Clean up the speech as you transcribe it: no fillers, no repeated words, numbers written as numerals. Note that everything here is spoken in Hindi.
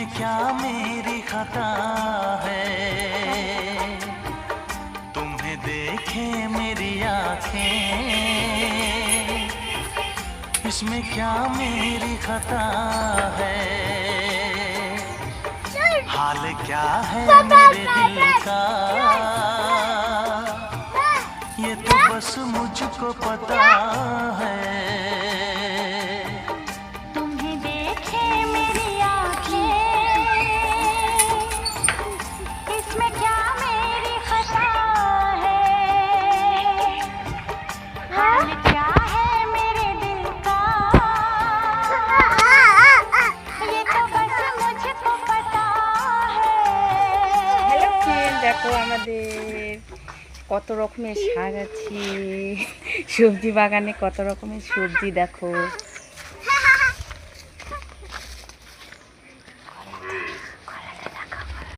इसमें क्या मेरी खता है, तुम्हें देखे मेरी आँखें, इसमें क्या मेरी खता है, हाल क्या है मेरे दिल का, ये तो बस मुझको पता है। तुम्हें देखे मेरी आँखें, इसमें क्या मेरी खता है, हाल क्या है मेरे दिल का, ये तो बस मुझको पता है। হ্যালো ফ্রেন্ড, দেখো আমাদের কত রকমের শাক আছে, সবজি বাগানে কত রকমের সবজি দেখো।